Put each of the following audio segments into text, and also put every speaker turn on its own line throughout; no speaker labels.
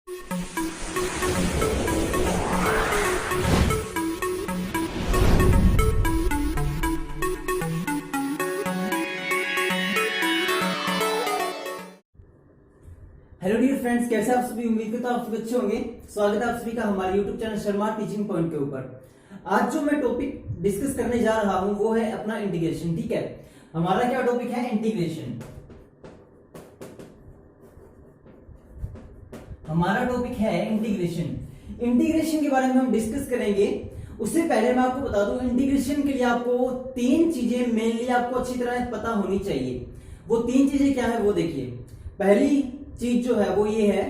Hello dear friends, कैसे आप सभी? उम्मीद करता हूं आप सभी अच्छे होंगे। स्वागत है आप सभी का हमारे YouTube channel Sharma teaching point के ऊपर। आज जो मैं टॉपिक डिस्कस करने जा रहा हूं वो है अपना इंटीग्रेशन। ठीक है, हमारा क्या टॉपिक है? इंटीग्रेशन। हमारा टॉपिक है इंटीग्रेशन। इंटीग्रेशन के बारे में हम डिस्कस करेंगे। उससे पहले मैं आपको बता दूं, इंटीग्रेशन के लिए आपको तीन चीजें मेनली आपको अच्छी तरह पता होनी चाहिए। वो तीन चीजें क्या है वो देखिए। पहली चीज जो है वो ये है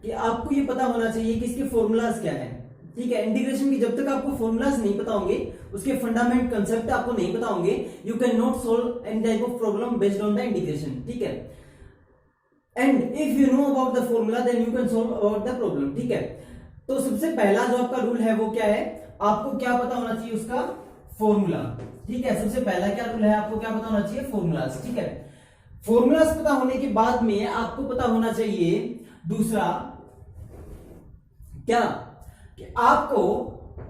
कि आपको ये पता होना चाहिए कि इसके फॉर्मूलाज क्या है। ठीक है, इंटीग्रेशन की जब तक आपको फॉर्मूलाज नहीं पता होंगे, उसके फंडामेंट कंसेप्ट आपको नहीं पता होंगे, you can not solve any type of problem based on the integration. ठीक है, and if you know about the formula then you can solve about the problem. ठीक है, तो सबसे पहला जो आपका रूल है वो क्या है? आपको क्या पता होना चाहिए? उसका फॉर्मूला। ठीक है, सबसे पहला क्या रूल है? आपको क्या पता होना चाहिए? फॉर्मूलाज। ठीक है, फॉर्मूलाज पता होने के बाद में आपको पता होना चाहिए दूसरा क्या, कि आपको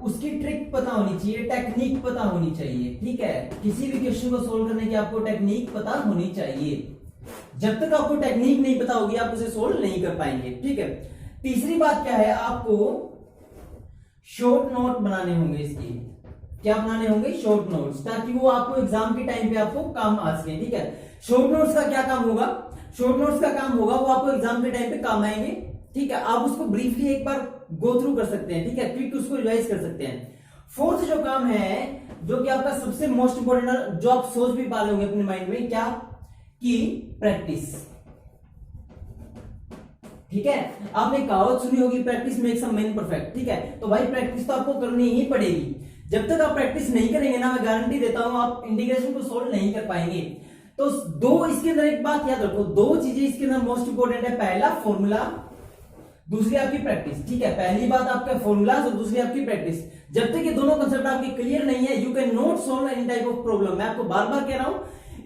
उसकी ट्रिक पता होनी चाहिए, टेक्निक पता होनी चाहिए। ठीक है, किसी भी क्वेश्चन को सोल्व करने की आपको टेक्निक पता होनी चाहिए। जब तक आपको टेक्निक नहीं पता होगी आप उसे सोल्व नहीं कर पाएंगे। ठीक है, तीसरी बात क्या है? आपको शॉर्ट नोट बनाने होंगे। इसकी क्या बनाने होंगे? शॉर्ट नोट्स, ताकि वो आपको एग्जाम के टाइम पे आपको काम आ सके। ठीक है, शॉर्ट नोट्स का क्या काम होगा? शॉर्ट नोट्स का काम होगा वो आपको एग्जाम के टाइम पे काम आएंगे। ठीक है, आप उसको ब्रीफली एक बार गो थ्रू कर सकते हैं। ठीक है, क्विक उसको रिवाइज कर सकते हैं। फोर्थ जो काम है, जो कि आपका सबसे मोस्ट इंपोर्टेंट, जो आप सोच भी पा रहे होंगे अपने माइंड में, क्या कि प्रैक्टिस। ठीक है, आपने कहावत सुनी होगी, practice makes a man perfect. ठीक है, तो भाई प्रैक्टिस तो आपको करनी ही पड़ेगी। जब तक आप प्रैक्टिस नहीं करेंगे ना, मैं गारंटी देता हूं आप इंटीग्रेशन को सोल्व नहीं कर पाएंगे। तो दो इसके अंदर एक बात याद रखो, दो चीजें इसके अंदर मोस्ट इंपोर्टेंट है। पहला फॉर्मूला, दूसरी आपकी प्रैक्टिस। ठीक है, पहली बात आपका फॉर्मूला और दूसरी आपकी प्रैक्टिस। जब तक ये दोनों कंसेप्ट आपके क्लियर नहीं है, you can not solve any type of problem. मैं आपको बार बार कह रहा हूं,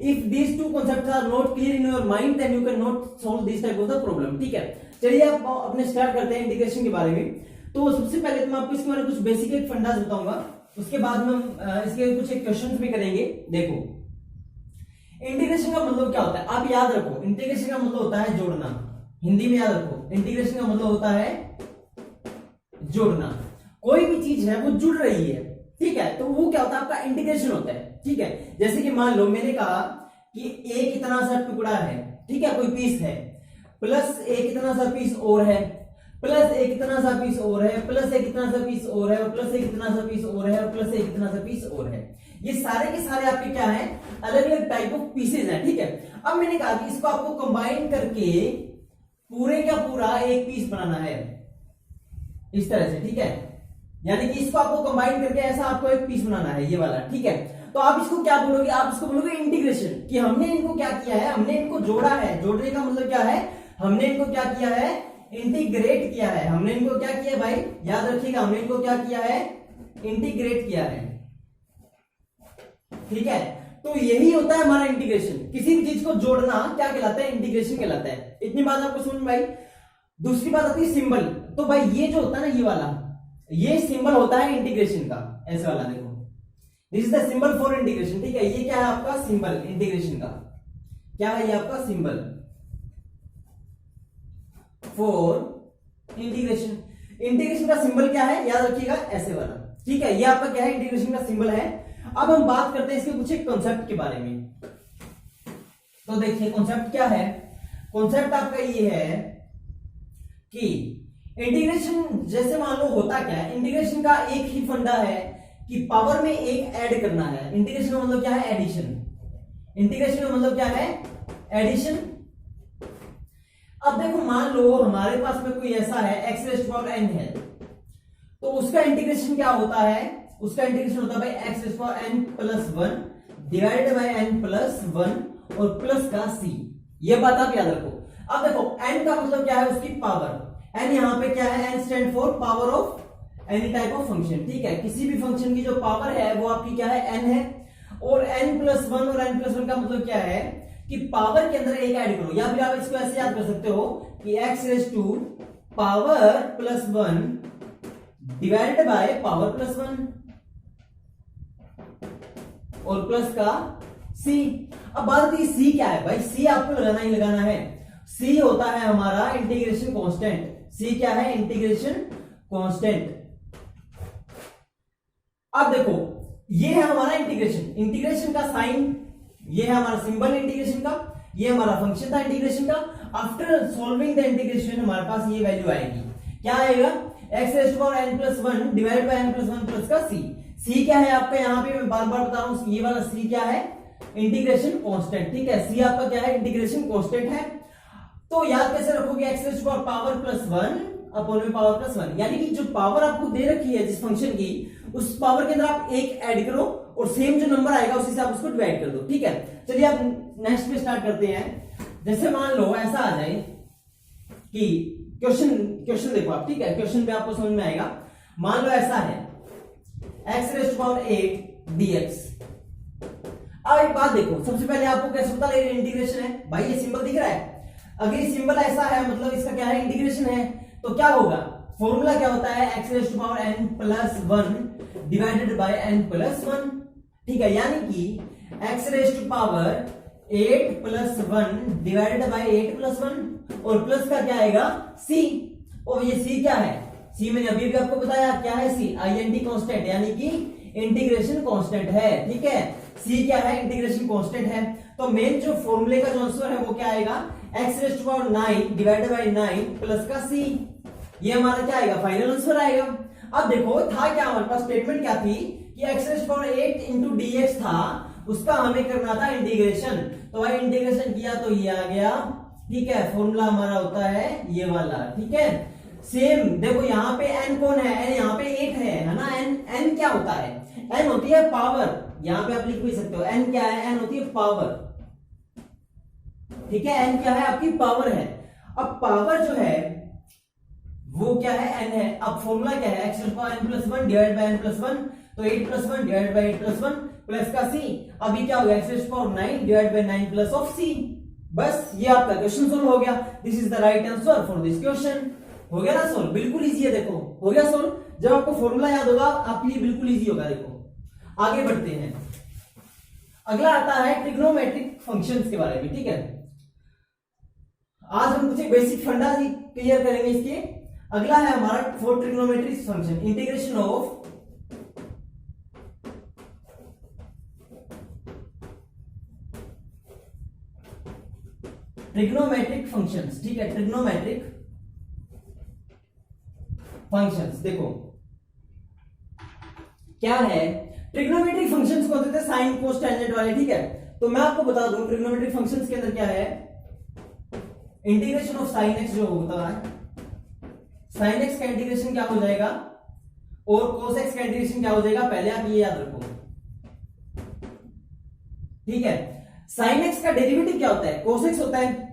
if these two concepts are not clear in your mind then you can not solve this type of the problem. ठीक है, चलिए आप अपने स्टार्ट करते हैं इंटीग्रेशन के बारे में। तो सबसे पहले तो मैं आपको इसके बारे में कुछ बेसिक एक फंडास बताऊंगा, उसके बाद में हम इसके कुछ एक क्वेश्चंस भी करेंगे। देखो, इंटीग्रेशन का मतलब क्या होता है आप याद रखो। इंटीग्रेशन का मतलब होता है जोड़ना। हिंदी में याद रखो, इंटीग्रेशन का मतलब होता है जोड़ना। कोई भी चीज है वो जुड़ रही है, ठीक है, तो वो क्या होता है? आपका इंटीग्रेशन होता है। ठीक है, जैसे कि मान लो मैंने कहा कि एक इतना सा टुकड़ा है, ठीक है, कोई पीस है, प्लस एक इतना सा पीस और है, प्लस एक इतना सा पीस और है, प्लस एक इतना सा पीस और है, प्लस एक इतना सा पीस और है, प्लस एक इतना सा पीस और है। ये सारे के सारे आपके क्या है? अलग अलग टाइप ऑफ पीसेज हैं। ठीक है, अब मैंने कहा कि इसको आपको कंबाइन करके पूरे का पूरा एक पीस बनाना है, इस तरह से। ठीक है, यानी कि इसको आपको कंबाइन करके ऐसा आपको एक पीस बनाना है, ये वाला। ठीक है, तो आप इसको क्या बोलोगे? आप इसको बोलोगे इंटीग्रेशन, कि हमने इनको क्या किया है? हमने इनको जोड़ा है। जोड़ने का मतलब क्या है? हमने इनको क्या किया है? इंटीग्रेट किया है। हमने इनको क्या किया भाई? याद रखिएगा, हमने इनको क्या किया है? इंटीग्रेट किया है। ठीक है, तो यही होता है हमारा इंटीग्रेशन। किसी भी चीज को जोड़ना क्या कहलाता है? इंटीग्रेशन कहलाता है। इतनी बात आपको समझ में भाई। दूसरी बात आती है सिंबल। तो भाई ये जो होता है ना, ये वाला, ये सिंबल होता है इंटीग्रेशन का, ऐसे वाला। देखो, this is the symbol for integration. ठीक है, ये क्या है आपका? सिंबल इंटीग्रेशन का। क्या है ये आपका? Symbol for integration. इंटीग्रेशन का सिंबल क्या है? याद रखिएगा, ऐसे वाला। ठीक है, ये आपका क्या है? इंटीग्रेशन का सिंबल है। अब हम बात करते हैं इसके कुछ एक कॉन्सेप्ट के बारे में। तो देखिए कॉन्सेप्ट क्या है? कॉन्सेप्ट आपका ये है कि इंटीग्रेशन, जैसे मान लो होता क्या है, इंटीग्रेशन का एक ही फंडा है कि पावर में एक ऐड करना है। इंटीग्रेशन का मतलब क्या है? एडिशन। इंटीग्रेशन का मतलब क्या है? एडिशन। अब देखो, मान लो हमारे पास में कोई ऐसा है x रेज़ पावर n है, तो उसका इंटीग्रेशन क्या होता है? उसका इंटीग्रेशन होता है भाई x rays power n plus 1 divided by n plus 1 और प्लस का c। ये बात आप याद रखो। अब देखो, n का मतलब क्या है? उसकी पावर। n यहां पे क्या है? n stand for power of any type of function. ठीक है, किसी भी फंक्शन की जो पावर है वो आपकी क्या है? n है। और n प्लस 1 और n प्लस 1 का मतलब क्या है? कि पावर के अंदर एक ऐड करो, या फिर आप इसको ऐसे याद कर सकते हो कि x raise to power plus 1 divided by power plus 1 और प्लस का c। अब बात आती है c क्या है भाई, c आपको लगाना ही लगाना है। c होता है हमारा इंटीग्रेशन कांस्टेंट। c क्या है, इंटीग्रेशन कांस्टेंट। अब देखो ये है हमारा इंटीग्रेशन, इंटीग्रेशन का साइन, ये है हमारा सिंबल इंटीग्रेशन का, ये हमारा फंक्शन था इंटीग्रेशन का। आफ्टर सॉल्विंग द इंटीग्रेशन हमारे पास ये वैल्यू आएगी, क्या आएगा, x raise to power n plus 1 divide by n plus 1 plus का c। c क्या है आपका, यहां पे मैं बार बार बता रहा हूं, ये वाला c क्या है, इंटीग्रेशन कांस्टेंट। ठीक है, c आपका क्या है, इंटीग्रेशन कांस्टेंट है। तो याद कैसे रखोगे, x raise to power plus 1 upon में पावर प्लस 1, यानी कि जो पावर आपको दे रखी है जिस फंक्शन की, उस पावर के अंदर आप एक ऐड करो और सेम जो नंबर आएगा उसी से आप उसको डिवाइड कर दो। ठीक है, चलिए आप नेक्स्ट पे स्टार्ट करते हैं। जैसे मान लो ऐसा आ जाए कि क्वेश्चन देखो आप, ठीक है, क्वेश्चन पे आपको समझ में आएगा। मान लो ऐसा है x raise to power 8 dx। अब एक बात देखो, सबसे पहले आपको कैसे पता लगेगा इंटीग्रेशन है, भाई ये सिंबल दिख रहा है, अगर ये सिंबल ऐसा है मतलब इसका क्या है, इंटीग्रेशन है। तो क्या होगा, फॉर्मूला क्या होता है, x raise to power n plus 1 divided by n plus 1। ठीक है, यानी कि x raise to power 8 plus 1 divided by 8 plus 1 और प्लस का क्या आएगा, c। और ये c क्या है, c मैंने अभी भी आपको बताया क्या है, c int कांस्टेंट, यानी कि इंटीग्रेशन कांस्टेंट है। ठीक है, c क्या है, इंटीग्रेशन कांस्टेंट है। तो मेन जो फॉर्मूले का जो आंसर है वो क्या आएगा, x raise to power 9 divided by 9 plus का c। ये हमारा क्या आएगा, फाइनल आंसर आएगा। अब देखो था क्या, हमारे पास स्टेटमेंट क्या थी कि x raise to power 8 into dx था, उसका हमें करना था इंटीग्रेशन। तो भाई इंटीग्रेशन किया तो ये आ गया। ठीक है, फॉर्मूला हमारा होता है ये वाला। ठीक है, सेम देखो यहाँ पे n कौन है, n यहाँ पे 8 है ना। n क्या होता है, n होती है पावर, यहाँ पे आप लिख भी सकते हो n क्या है, n होती है पावर। ठीक है, n क्या है, आपकी पावर है। अब पावर जो है वो क्या है, n है। अब फॉर्मूला क्या है, x raise to power n plus 1 divide by n plus 1, तो 8 plus 1 divide by 8 plus 1 plus का c। अभी क्या होगा, x raise to power 9 divide by 9 plus of c। बस ये आपका क्वेश्चन सोल्व हो गया। This is the right answer for this question. हो गया ना सोल्व, बिल्कुल इजी है। देखो हो गया सोल्व, जब आपको फॉर्मूला याद होगा आपके लिए बिल्कुल इजी होगा। देखो आगे बढ़ते हैं, अगला आता है ट्रिग्नोमेट्रिक फंक्शंस के बारे में। ठीक है, आज हम कुछ बेसिक फंडा क्लियर करेंगे इसके। अगला है हमारा for trigonometric function, integration of trigonometric functions. ठीक है, ट्रिग्नोमेट्रिक फंक्शंस देखो क्या है, ट्रिग्नोमेट्रिक फंक्शंस को होते थे साइन कोस टेंजेंट वाले। ठीक है, तो मैं आपको बता दूं ट्रिग्नोमेट्रिक फंक्शंस के अंदर क्या है, इंटीग्रेशन ऑफ साइन एक्स जो होता है, साइन एक्स का इंटीग्रेशन क्या हो जाएगा और कोस एक्स का इंटीग्रेशन क्या हो जाएगा, पहले आप ये याद रखो। ठीक है, साइन एक्स का डेरिवेटिव क्या होता है, कोस एक्स होता है।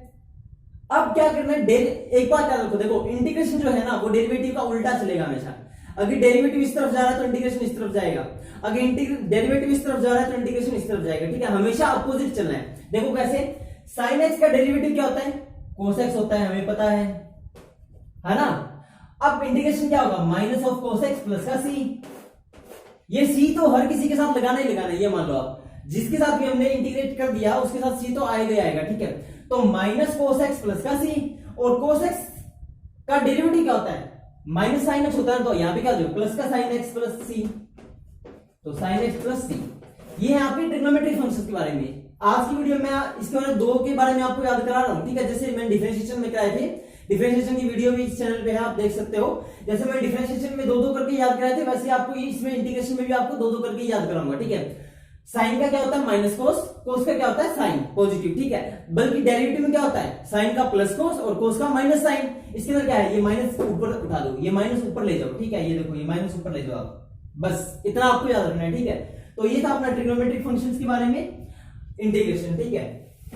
अब क्या करना है, एक बात याद रखो, देखो इंटीग्रेशन जो है ना वो डेरिवेटिव का उल्टा चलेगा हमेशा। अगर डेरिवेटिव इस तरफ जा रहा है तो इंटीग्रेशन इस तरफ जाएगा, अगर डेरिवेटिव इस तरफ जा रहा है तो इंटीग्रेशन इस तरफ जाएगा। ठीक है, हमेशा अपोजिट चलना है। देखो कैसे, साइन एक्स का डेरिवेटिव क्या होता है, कोस एक्स होता है, हमें पता है ना। अब इंटीग्रेशन क्या होगा, minus of cos x plus का सी। ये सी तो हर किसी के साथ लगाना ही लगाना है, ये मान लो आप जिसके साथ भी हमने इंटीग्रेट कर दिया उसके साथ सी तो आएगा ही आएगा। ठीक है, तो माइनस कोस एक्स प्लस का सी, और कोस एक्स का डेरिवेटिव क्या होता है, माइनस साइन एक्स होता है, तो यहां पे क्या होगा, प्लस का साइन एक्स प्लस सी, तो साइन एक्स प्लस सी। ये है आपके ट्रिग्नोमेट्रिक फंक्शंस के बारे में। आज की वीडियो में इसके बारे में दो के बारे में आपको याद करा रहा हूं। ठीक है, जैसे मैंने डिफरेंशिएशन में कराए थे, डिफरेंशिएशन की वीडियो भी इस चैनल पे है, आप देख सकते हो। जैसे मैं डिफरेंशिएशन में दो करके याद कराए थे, वैसे आपको इसमें इंटीग्रेशन में भी आपको दो करके याद कराऊंगा। ठीक है, साइन का क्या होता है माइनस कोस, कोस का क्या होता है साइन पॉजिटिव। ठीक है, बल्कि डेरिवेटिव में क्या होता है, साइन का प्लस कोस और कोस का माइनस साइन। इसके अंदर क्या है, ये माइनस ऊपर उठा दो, ये माइनस ऊपर ले जाओ। ठीक है, ये देखो ये माइनस ऊपर ले जाओ आप, बस इतना आपको याद रखना है। ठीक है, तो ये था अपना ट्रिग्नोमेट्रिक फंक्शंस के बारे में इंटीग्रेशन। ठीक है,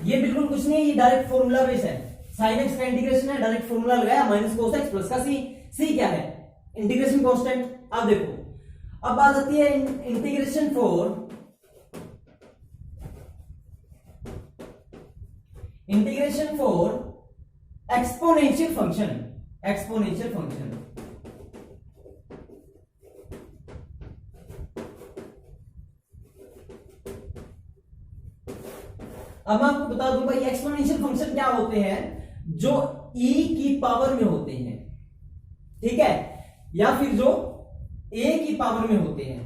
ये बिल्कुल कुछ नहीं है, ये डायरेक्ट फॉर्मूला बेस है। साइन एक्स का इंटीग्रेशन है, डायरेक्ट फॉर्मूला लगाया, माइनस कोस एक्स प्लस का सी। सी क्या है, इंटीग्रेशन कांस्टेंट। अब देखो अब बात आती है integration for exponential function. Exponential function. अब मैं आपको बता दूं भाई एक्सपोनेंशियल फंक्शन क्या होते हैं, जो e की पावर में होते हैं, ठीक है, या फिर जो a की पावर में होते हैं,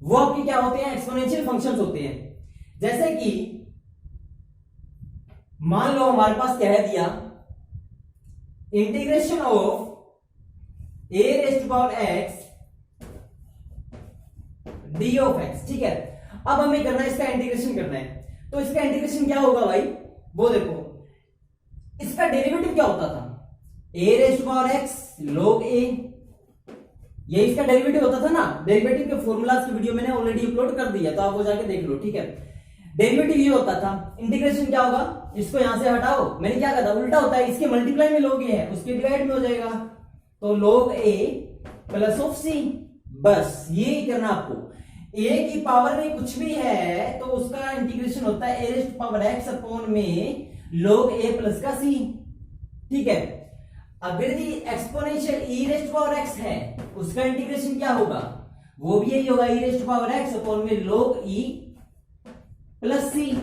वो आपके क्या होते हैं, एक्सपोनेंशियल फंक्शंस होते हैं। जैसे कि मान लो हमारे पास कह दिया integration of a raise to power x d of x, ठीक है। अब हमें करना है, इसका इंटीग्रेशन करना है, तो इसका इंटीग्रेशन क्या होगा भाई, वो देखो, इसका डेरिवेटिव क्या होता था, a raise to power x log a, ये इसका डेरिवेटिव होता था ना। डेरिवेटिव के फॉर्मूलाज की वीडियो मैंने ऑलरेडी अपलोड कर दिया, तो आप वो जाके देख लो, ठीक है। डेरिवेटिव ये होता था, इंटीग्रेशन क्या होगा, इसको यहां से हटाओ, मैंने क्या कहा था, उल्टा होता है, इसके मल्टीप्लाई में log a है, उसके डिवाइड में हो जाएगा, तो log a plus of c, बस ये ही करना आपको। a की पावर में कुछ भी है तो उसका इंटीग्रेशन होता है a raise to power x upon में log a प्लस का c, ठीक है। अगर ये exponential e raise to power x है, उसका इंटीग्रेशन क्या होगा, वो भी यही होगा, e raise to power x upon में log e प्लस c।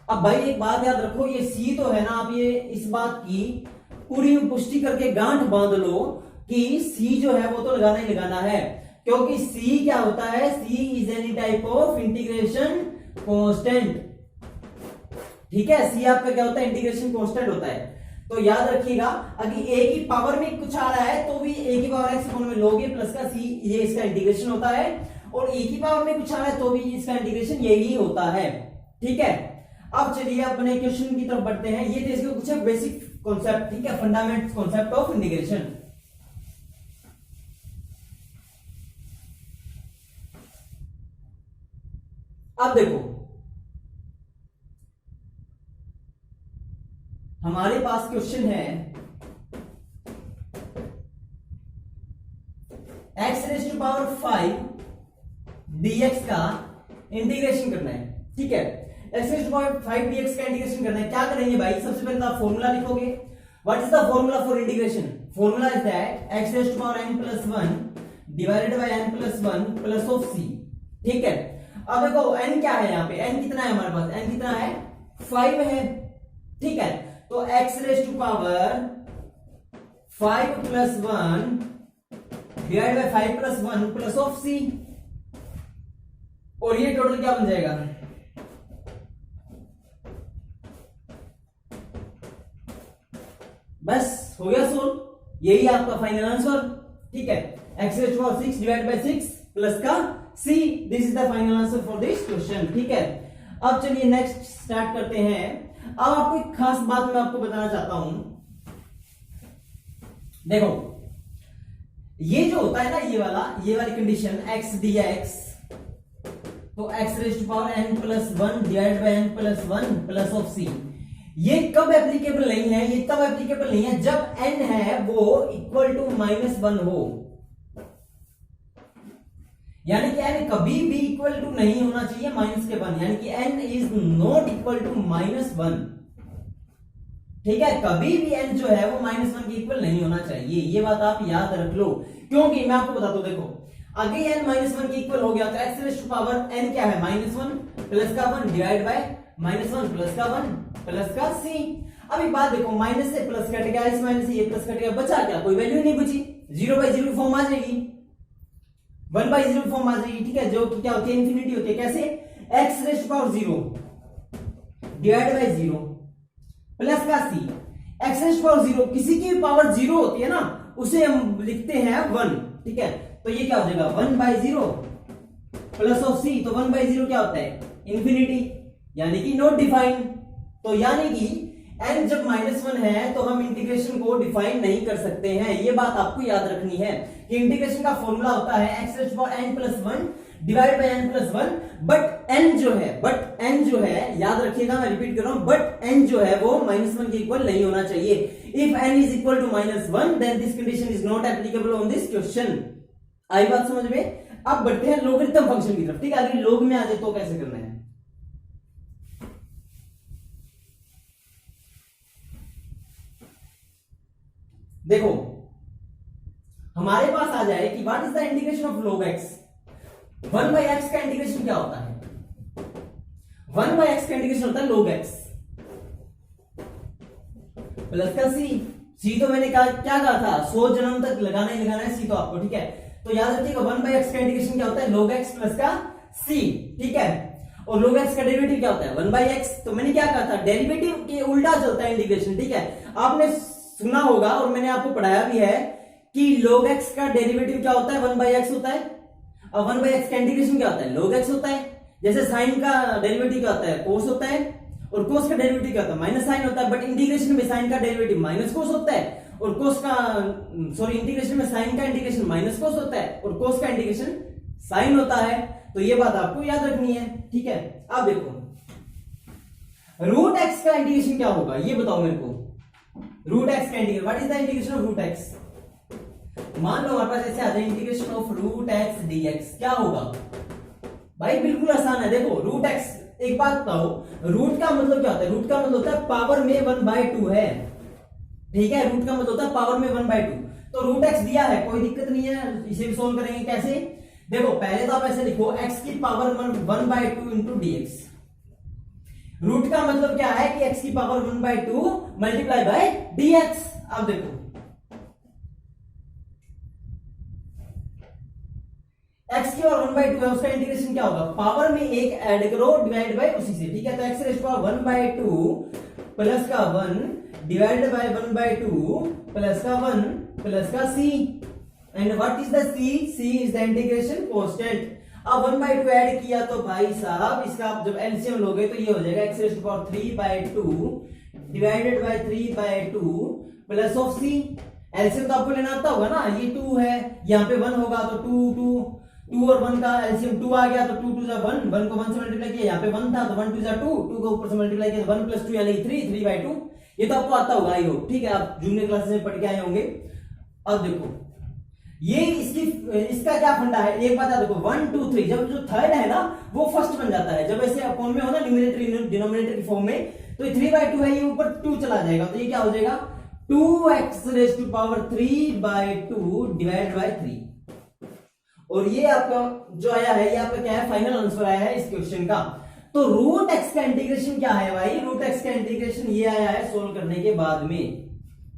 अब भाई एक बात याद रखो, ये c तो है ना, आप ये इस बात की पूरी पुष्टि करके गांठ बांध लो कि c जो है वो तो लगाना ही लगाना है, क्योंकि c क्या होता है, c is any type of integration constant, ठीक है। c आपका क्या होता है, इंटीग्रेशन कांस्टेंट होता है। तो याद रखिएगा, अगर a की पावर में कुछ आ रहा है तो भी a की पावर x में log a प्लस का c, ये इसका इंटीग्रेशन होता है, और a की पावर में कुछ आ रहा है तो भी इसका इंटीग्रेशन यही होता है, ठीक है। अब चलिए अपने क्वेश्चन की तरफ बढ़ते हैं। ये इसके कुछ बेसिक कॉन्सेप्ट, ठीक है, फंडामेंटल कॉन्सेप्ट ऑफ इंटीग्रेशन। अब देखो, हमारे पास क्वेश्चन है x raise to power 5 dx का इंटीग्रेशन करना है, ठीक है। x raise to power 5 dx का इंटीग्रेशन करना है, क्या करेंगे भाई, सबसे पहले तो आप फॉर्मूला लिखोगे। What is the formula for integration, formula is that x raise to power n plus 1 divided by n plus 1 plus of c, ठीक है। अब देखो n क्या है, यहाँ पे n कितना है हमारे पास, n कितना है, 5 है, ठीक है। तो x raise to power 5 plus 1 divide by 5 plus 1 plus of c, और ये टोटल क्या बन जाएगा, बस हो गया सोल्व, यही आपका फाइनल आंसर, ठीक है। x raise to power 6 divide by 6 plus का c, this is the final answer for this question, ठीक है। अब चलिए नेक्स्ट स्टार्ट करते हैं। अब आपको एक खास बात मैं आपको बताना चाहता हूं, देखो ये जो होता है ना, ये वाली कंडीशन x dx, तो x raise to power n plus 1 divide by n plus 1 plus of c, ये कब एप्लीकेबल नहीं है, ये तब एप्लीकेबल नहीं है जब n है वो इक्वल टू -1 हो, यानी कि n कभी भी इक्वल टू नहीं होना चाहिए माइनस के 1, यानी कि n is not equal to -1, ठीक है। कभी भी n जो है वो -1 के इक्वल नहीं होना चाहिए, ये बात आप याद रख लो, क्योंकि मैं आपको बताता हूं, देखो अगर n -1 के इक्वल हो गया तो x raise to power n क्या है, -1 प्लस का 1 डिवाइड बाय -1 प्लस का 1 प्लस का c। अब एक बात देखो, माइनस से प्लस कट गया, इस माइनस से ये प्लस कट गया, बचा क्या, कोई वैल्यू नहीं बची, 0/0 फॉर्म आ जाएगी, 1/0 फॉर्म आ जाएगी, ठीक है, जो कि क्या होती है, इंफिनिटी होती है। कैसे, x raise to power 0 divide by 0 plus का c, x raise to power 0 किसी की भी पावर 0 होती है ना, उसे हम लिखते हैं 1, ठीक है। तो ये क्या हो जाएगा, 1/0 प्लस ऑफ c, तो 1/0 क्या होता है, इंफिनिटी, यानी कि नॉट डिफाइंड। तो यानी कि n जब -1 है तो हम इंटीग्रेशन को डिफाइन नहीं कर सकते हैं, ये बात आपको याद रखनी है कि इंटीग्रेशन का फॉर्मूला होता है x raise to power n plus 1 divide by n plus 1, but n जो है याद रखिएगा, मैं रिपीट कर रहा हूं, बट n जो है वो -1 के इक्वल नहीं होना चाहिए। If n is equal to -1 then this condition is not applicable on this question. आई बात समझ में? अब बढ़ते हैं लोगरिथम फंक्शन की तरफ, ठीक है। अगर लोग में आ जाए तो कैसे करना है, देखो हमारे पास आ जाए कि what is the integration of log x। 1/x का इंटीग्रेशन क्या होता है? 1/x का इंटीग्रेशन होता है log x प्लस का c तो मैंने क्या कहा था, 100 जन्म तक लगाना ही लगाना है c तो आपको, ठीक है। तो याद रखिएगा 1/x का इंटीग्रेशन क्या होता है? log x प्लस का c, ठीक है। और log x का डेरिवेटिव क्या होता है? 1/x। तो मैंने क्या कहा था, डेरिवेटिव के उल्टा चलता है इंटीग्रेशन, ठीक है। आपने सुना होगा और मैंने आपको पढ़ाया भी है कि log x का डेरिवेटिव क्या होता है? 1/x होता है। और 1/x का इंटीग्रेशन क्या होता है? log x होता है। जैसे साइन का डेरिवेटिव क्या होता है? cos होता है। और cos का डेरिवेटिव क्या होता है? माइनस साइन होता है। बट इंटीग्रेशन में साइन का डेरिवेटिव माइनस cos होता है, और cos का इंटीग्रेशन में साइन का इंटीग्रेशन माइनस cos होता है, और cos का इंटीग्रेशन साइन होता है। तो ये बात आपको याद रखनी है, ठीक है। अब देखो रूट एक्स का इंटीग्रेशन क्या होगा, ये बताओ मेरे को। रूट एक्स का integration, what is the integration of root X? मान लो हमारे पास ऐसे आ जाए integration of root X DX, क्या होगा भाई? बिल्कुल आसान है। देखो रूट एक्स, एक बात बताओ, रूट का मतलब क्या होता है? रूट का मतलब होता है पावर में 1/2 है, ठीक है। रूट का मतलब होता है पावर में 1/2। तो रूट एक्स दिया है, कोई दिक्कत नहीं है, इसे भी सोल्व करेंगे। कैसे? देखो पहले तो आप ऐसे लिखो x की पावर 1/2 इंटू dx। रूट का मतलब क्या है कि x की पावर 1/2 मल्टीप्लाई बाय dx। अब देखो x की पावर 1/2 है, उसका इंटीग्रेशन क्या होगा? पावर में एक ऐड करो, डिवाइड बाय उसी से, ठीक है। तो x raise to power 1/2 plus का 1 डिवाइडेड बाय 1/2 प्लस का 1 प्लस का c। And what is the c? c is the integration constant. अब 1/2 ऐड किया तो भाई साहब इसका आप जब एलसीएम लोगे तो ये हो जाएगा x raise to power 3/2 divided by 3/2 plus of c। LCM तो आपको लेना आता होगा ना, ये 2 है, यहाँ पे 1 होगा तो 2 और 1 का एलसीएम 2 आ गया तो 2 2 1, 1 को 1 से मल्टीप्लाई किया, यहाँ पे 1 था तो 1 2 2 को ऊपर से मल्टीप्लाई किया तो 1 + 2 यानी 3/2। ये तो आपको आता होगा, आई होप, ठीक है। आप जूनियर क्लासेस में पढ़ के आए होंगे। अब देखो ये इसका क्या फंडा है, एक बात है। देखो 1 2 3, जब जो थर्ड है ना वो फर्स्ट बन जाता है। जब ऐसे फॉर्म में हो ना, न्यूमरेटर डिनोमिनेटर की फॉर्म में, तो 3/2 है, ये ऊपर 2 चला जाएगा, तो ये क्या हो जाएगा? 2x raise to power 3/2 divided by 3। और ये आपका जो आया है, ये आपका क्या है? फाइनल आंसर आया है इस क्वेश्चन का। तो रूट एक्स का इंटीग्रेशन क्या है भाई? रूट एक्स का इंटीग्रेशन ये आया है सोल्व करने के बाद में,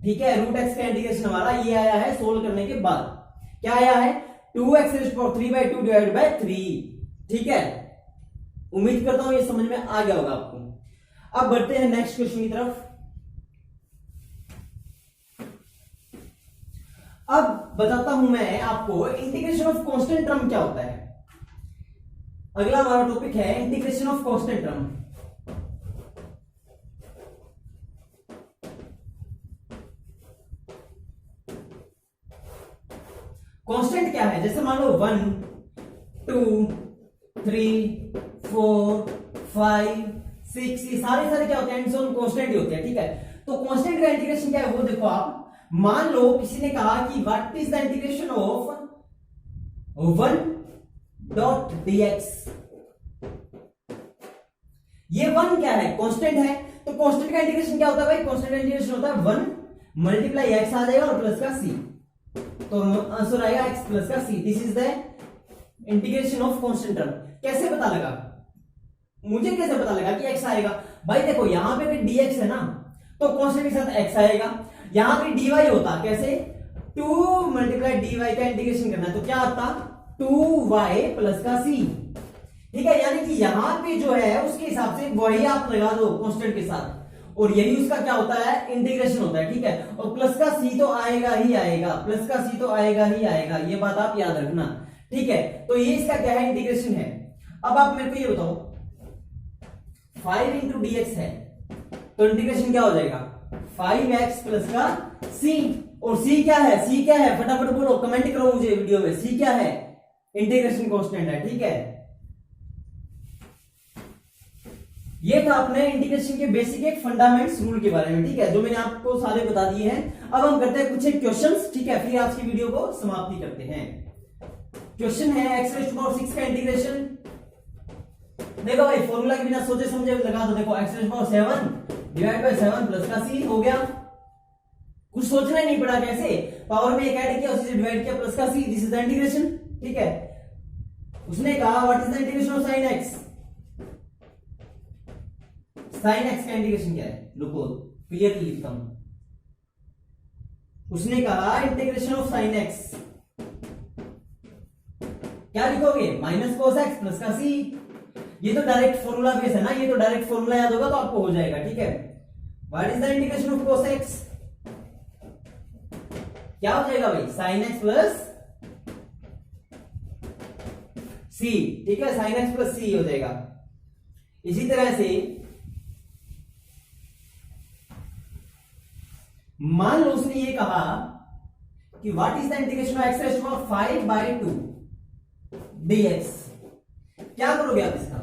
ठीक है। रूट एक्स का इंटीग्रेशन हमारा ये आया है सोल्व करने के बाद। क्या आया है? 2x raise to power 3/2 divided by 3, ठीक है। उम्मीद करता हूं ये समझ में आ गया होगा आपको। अब बढ़ते हैं नेक्स्ट क्वेश्चन की तरफ। अब बताता हूं मैं आपको इंटीग्रेशन ऑफ कांस्टेंट टर्म क्या होता है। अगला हमारा टॉपिक है integration of constant term. Constant क्या है? जैसे मान लो 1 2 3 4 5 6, ये सारे क्या होते हैं? कांस्टेंट ही होते हैं, ठीक है। तो कांस्टेंट का इंटीग्रेशन क्या है वो देखो आप। मान लो किसी ने कहा कि what is the integration of 1.dx। ये 1 क्या है? कांस्टेंट है। तो कांस्टेंट का इंटीग्रेशन क्या होता है भाई? कांस्टेंट का इंटीग्रेशन होता है 1 मल्टीप्लाई x आ जाएगा और प्लस का c, तो आंसर आएगा x प्लस का c। This is the integration of constant term. कैसे पता लगा? मुझे कैसे पता लगा कि x आएगा? भाई देखो यहां पे भी dx है ना, तो कांस्टेंट के साथ x आएगा। यहां पे dy होता, कैसे? 2 मल्टीप्लाई dy का इंटीग्रेशन करना है तो क्या आता? 2y प्लस का c, ठीक है। यानी कि यहां पे जो है उसके हिसाब से वही आप लगा दो कांस्टेंट के साथ, और यही उसका क्या होता है? इंटीग्रेशन होता है, ठीक है। और प्लस का c तो आएगा ही आएगा, प्लस का c तो आएगा ही आएगा, ये बात आप याद रखना, ठीक है। तो ये इसका क्या है? इंटीग्रेशन है। अब आप मेरे को ये बताओ 5 इंटू dx है तो इंटीग्रेशन क्या हो जाएगा? 5x प्लस का c। और c क्या है? c क्या है? फटाफट बोलो, कमेंट करो मुझे वीडियो में, c क्या है? इंटीग्रेशन कांस्टेंट है, ठीक है। ये था अपने इंटीग्रेशन के बेसिक एक फंडामेंट्स रूल के बारे में, ठीक है, जो मैंने आपको सारे बता दिए हैं। अब हम करते हैं कुछ एक क्वेश्चंस, ठीक है, फिर आज की वीडियो को समाप्ति करते हैं। क्वेश्चन है x रेज़ टू पावर 6 का इंटीग्रेशन। देखो भाई फॉर्मूला के बिना सोचे समझे लगा दो। देखो x raise to power 7 divide by 7 plus का c हो गया। कुछ सोचना ही नहीं पड़ा। कैसे? पावर में एक ऐड किया, उसी से डिवाइड किया, प्लस का सी, दिस इज द इंटीग्रेशन। ठीक है, उसने कहा what is the integration of sine x. Sine x का इंटीग्रेशन क्या है? रुको क्लियरली लिखता हूं। उसने कहा इंटीग्रेशन ऑफ साइन एक्स, क्या लिखोगे? माइनस कोस एक्स प्लस का सी। ये तो डायरेक्ट फॉर्मूला बेस है ना, ये तो डायरेक्ट फॉर्मूला याद होगा तो आपको हो जाएगा। ठीक है, what is the integration of cos x? क्या हो जाएगा भाई? साइन एक्स प्लस सी। ठीक है, साइन एक्स प्लस सी हो जाएगा। इसी तरह से मान लो उसने ये कहा कि what is the integration of x raise to power 5/2 dx। क्या करोगे आप इसका?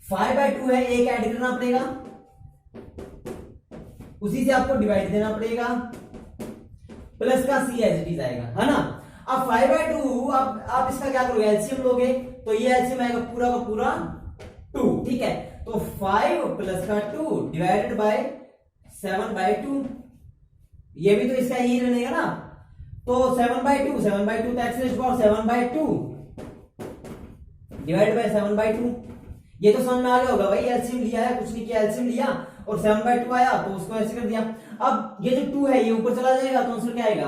5/2 है, एक ऐड करना पड़ेगा, उसी से आपको डिवाइड देना पड़ेगा, प्लस का सी एज इट इज आएगा, है ना। अब 5/2 आप इसका क्या करोगे? एलसीएम लोगे तो ये एलसीएम आएगा पूरा का पूरा 2। ठीक है, तो 5 प्लस का 2 डिवाइडेड बाय 7/2, ये भी तो इसका ही रहेगा ना। तो 7/2 तो x raise to power 7/2 divide by 7/2। ये तो समझ में आ गया होगा भाई, एलसीएम लिया है, कुछ नहीं किया, एलसीएम लिया और 7/2 आया तो उसको ऐसे कर दिया। अब ये जो 2 है ये ऊपर चला जाएगा तो आंसर क्या आएगा?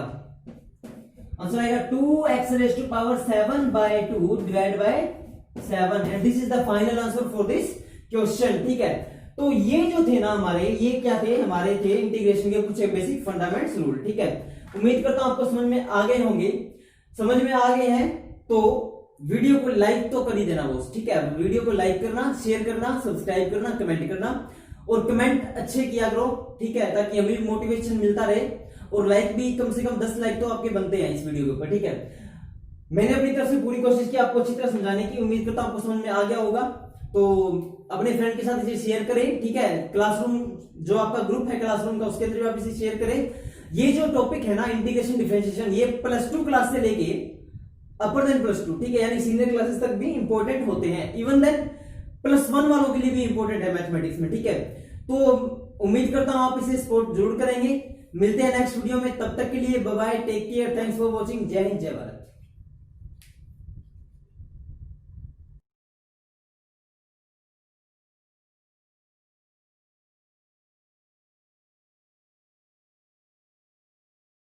आंसर आएगा 2x raise to power 7/2 divide by 7 and this is the final answer for this question. ठीक है, तो ये जो थे ना हमारे, ये क्या थे? हमारे थे इंटीग्रेशन के कुछ बेसिक फंडामेंट्स रूल। ठीक है, उम्मीद करता हूं आपको समझ में आ गए होंगे। समझ में आ गए हैं तो वीडियो को लाइक तो कर ही देना दोस्त। ठीक है, वीडियो को लाइक करना, शेयर करना, सब्सक्राइब करना, कमेंट करना और कमेंट अच्छे किया करो। ठीक है, ताकि हमें मोटिवेशन मिलता रहे और लाइक भी कम से कम 10 लाइक तो आपके बनते हैं इस वीडियो के ऊपर। ठीक है, मैंने अपनी तरफ से पूरी कोशिश की आपको अच्छी तरह समझाने की। उम्मीद करता हूं आपको समझ में आ गया होगा। तो अपने फ्रेंड के साथ इसे शेयर करें। ठीक है, क्लासरूम जो आपका ग्रुप है क्लासरूम का, उसके अंदर भी आप इसे शेयर करें। ये जो टॉपिक है ना इंटीग्रेशन डिफरेंशिएशन, ये +2 क्लास से लेके अपर देन +2, ठीक है, यानी सीनियर क्लासेस तक भी इंपॉर्टेंट होते हैं। इवन देन +1 वालों के लिए भी इंपॉर्टेंट है मैथमेटिक्स में। ठीक है, तो उम्मीद करता हूं आप इसे सपोर्ट जरूर करेंगे। मिलते हैं नेक्स्ट वीडियो में, तब तक के लिए bye bye, take care, thanks for watching. जय हिंद, जय भारत।